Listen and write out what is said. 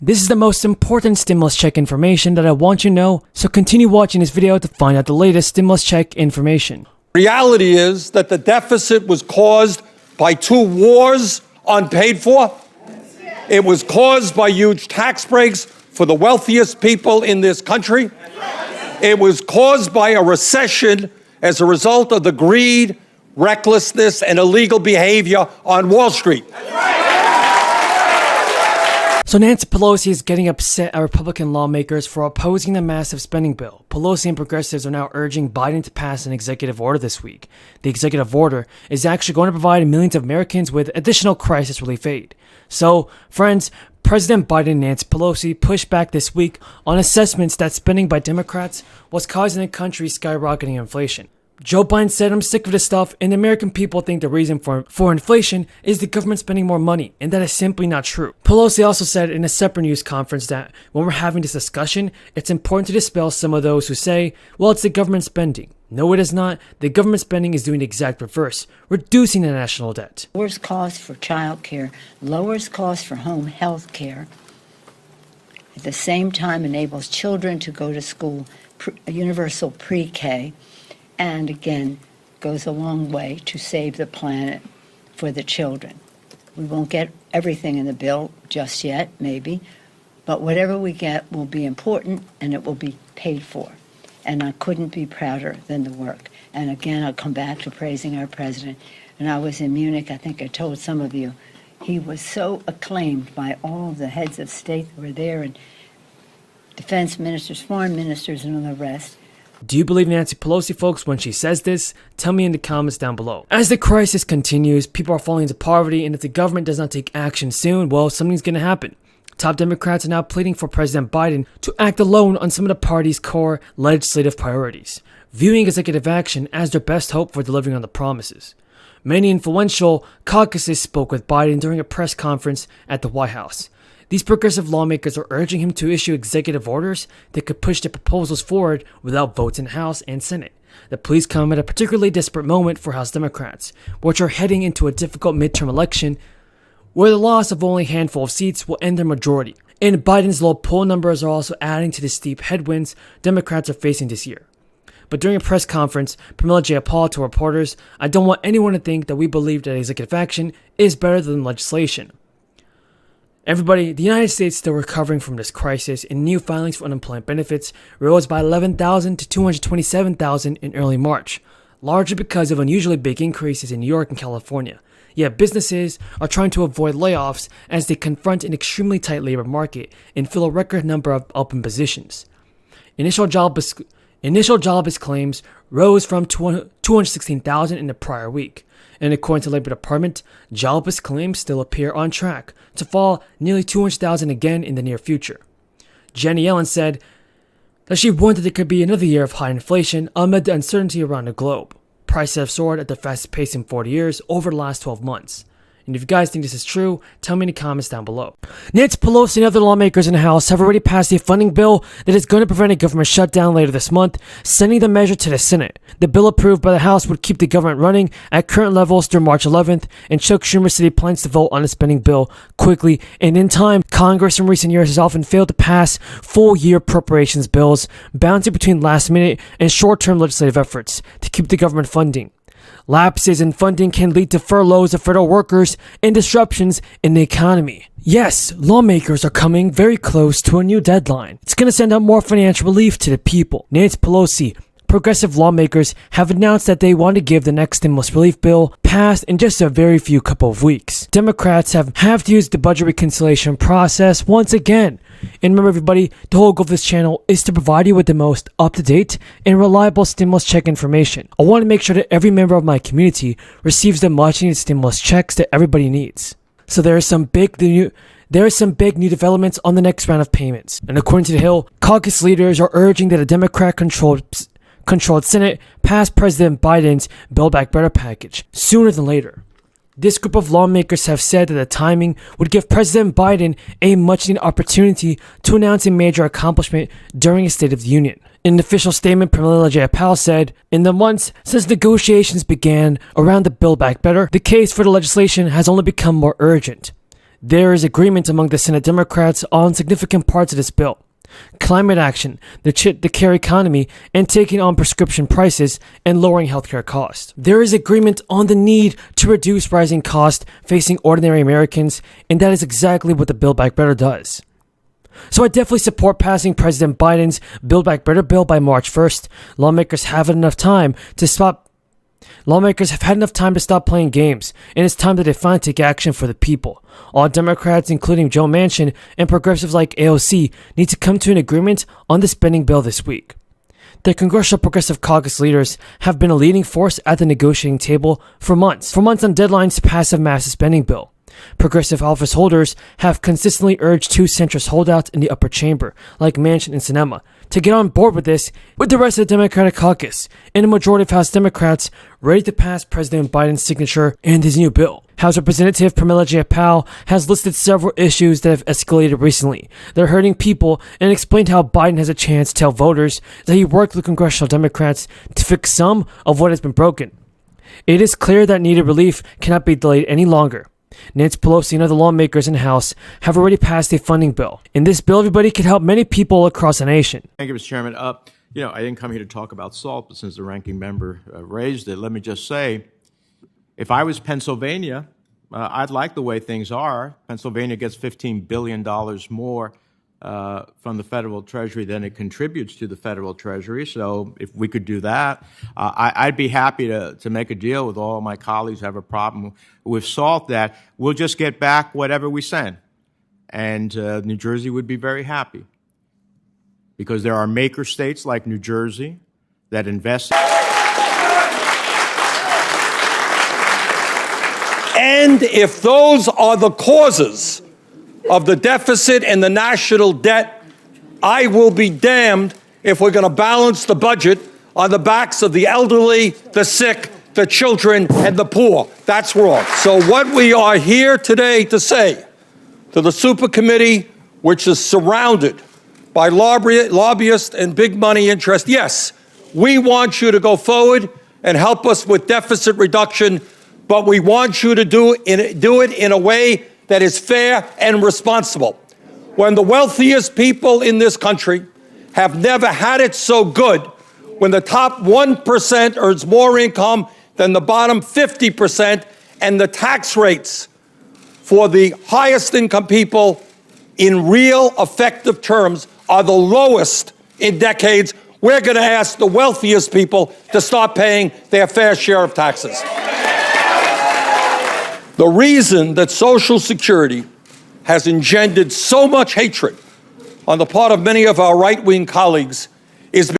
This is the most important stimulus check information that I want you to know, so continue watching this video to find out the latest stimulus check information. Reality is that the deficit was caused by 2 wars unpaid for. It was caused by huge tax breaks for the wealthiest people in this country. It was caused by a recession as a result of the greed, recklessness, and illegal behavior on Wall Street. So Nancy Pelosi is getting upset at Republican lawmakers for opposing the massive spending bill. Pelosi and progressives are now urging Biden to pass an executive order this week. The executive order is actually going to provide millions of Americans with additional crisis relief aid. So, friends, President Biden and Nancy Pelosi pushed back this week on assessments that spending by Democrats was causing the country's skyrocketing inflation. Joe Biden said, "I'm sick of this stuff, and the American people think the reason for inflation is the government spending more money, and that is simply not true." Pelosi also said in a separate news conference that when we're having this discussion, it's important to dispel some of those who say, well, it's the government spending. No, it is not. The government spending is doing the exact reverse, reducing the national debt. Lowers costs for child care, lowers costs for home health care, at the same time enables children to go to school, universal pre-K, and again, goes a long way to save the planet for the children. We won't get everything in the bill just yet, maybe, but whatever we get will be important and it will be paid for. And I couldn't be prouder than the work. And again, I'll come back to praising our president. And I was in Munich, I think I told some of you, he was so acclaimed by all the heads of state that were there, and defense ministers, foreign ministers, and all the rest. Do you believe Nancy Pelosi, folks, when she says this? Tell me in the comments down below. As the crisis continues, people are falling into poverty, and if the government does not take action soon, well, something's going to happen. Top Democrats are now pleading for President Biden to act alone on some of the party's core legislative priorities, viewing executive action as their best hope for delivering on the promises. Many influential caucuses spoke with Biden during a press conference at the White House. These progressive lawmakers are urging him to issue executive orders that could push the proposals forward without votes in the House and Senate. The pleas come at a particularly desperate moment for House Democrats, which are heading into a difficult midterm election where the loss of only a handful of seats will end their majority. And Biden's low poll numbers are also adding to the steep headwinds Democrats are facing this year. But during a press conference, Pramila Jayapal told reporters, "I don't want anyone to think that we believe that executive action is better than legislation." Everybody, the United States is still recovering from this crisis, and new filings for unemployment benefits rose by 11,000 to 227,000 in early March, largely because of unusually big increases in New York and California. Yet businesses are trying to avoid layoffs as they confront an extremely tight labor market and fill a record number of open positions. Initial jobless claims rose from 216,000 in the prior week. And according to the Labor Department, jobless claims still appear on track to fall nearly 200,000 again in the near future. Janet Yellen said that she warned that there could be another year of high inflation amid the uncertainty around the globe. Prices have soared at the fastest pace in 40 years over the last 12 months. And if you guys think this is true, tell me in the comments down below. Nancy Pelosi and other lawmakers in the House have already passed a funding bill that is going to prevent a government shutdown later this month, sending the measure to the Senate. The bill approved by the House would keep the government running at current levels through March 11th, and Chuck Schumer said he plans to vote on the spending bill quickly and in time. Congress in recent years has often failed to pass full-year appropriations bills, bouncing between last-minute and short-term legislative efforts to keep the government funding. Lapses in funding can lead to furloughs of federal workers and disruptions in the economy. Yes, lawmakers are coming very close to a new deadline. It's going to send out more financial relief to the people. Nancy Pelosi, progressive lawmakers have announced that they want to give the next stimulus relief bill passed in just a very few couple of weeks. Democrats have to use the budget reconciliation process once again. And remember everybody, the whole goal of this channel is to provide you with the most up-to-date and reliable stimulus check information. I want to make sure that every member of my community receives the much needed stimulus checks that everybody needs. So there are some big new developments on the next round of payments. And according to The Hill, caucus leaders are urging that a Democrat-controlled Senate pass President Biden's Build Back Better package sooner than later. This group of lawmakers have said that the timing would give President Biden a much-needed opportunity to announce a major accomplishment during a State of the Union. In an official statement, Pramila Jayapal said, "In the months since negotiations began around the Build Back Better, the case for the legislation has only become more urgent. There is agreement among the Senate Democrats on significant parts of this bill. Climate action, the care economy, and taking on prescription prices and lowering healthcare costs. There is agreement on the need to reduce rising costs facing ordinary Americans, and that is exactly what the Build Back Better does. So I definitely support passing President Biden's Build Back Better bill by March 1st. Lawmakers have had enough time to stop playing games, and it's time that they finally take action for the people. All Democrats, including Joe Manchin and progressives like AOC, need to come to an agreement on the spending bill this week. The Congressional Progressive Caucus leaders have been a leading force at the negotiating table for months on deadlines to pass a massive spending bill. Progressive office holders have consistently urged two centrist holdouts in the upper chamber, like Manchin and Sinema, to get on board with this with the rest of the Democratic caucus and a majority of House Democrats ready to pass President Biden's signature and his new bill. House Representative Pramila Jayapal has listed several issues that have escalated recently. They're hurting people and explained how Biden has a chance to tell voters that he worked with congressional Democrats to fix some of what has been broken. It is clear that needed relief cannot be delayed any longer. Nancy Pelosi and other lawmakers in the House have already passed a funding bill. In this bill, everybody could help many people across the nation. Thank you, Mr. Chairman. I didn't come here to talk about SALT, but since the ranking member raised it, let me just say, if I was Pennsylvania, I'd like the way things are. Pennsylvania gets $15 billion more from the federal treasury than it contributes to the federal treasury. So if we could do that, I'd be happy to make a deal with all of my colleagues who have a problem with SALT that we'll just get back whatever we send. And New Jersey would be very happy because there are maker states like New Jersey that invest. And if those are the causes of the deficit and the national debt, I will be damned if we're going to balance the budget on the backs of the elderly, the sick, the children, and the poor. That's wrong. So what we are here today to say to the super committee, which is surrounded by lobbyists and big money interests, yes, we want you to go forward and help us with deficit reduction, but we want you to do it in a way that is fair and responsible. When the wealthiest people in this country have never had it so good, when the top 1% earns more income than the bottom 50%, and the tax rates for the highest income people in real effective terms are the lowest in decades, we're going to ask the wealthiest people to start paying their fair share of taxes. The reason that Social Security has engendered so much hatred on the part of many of our right-wing colleagues is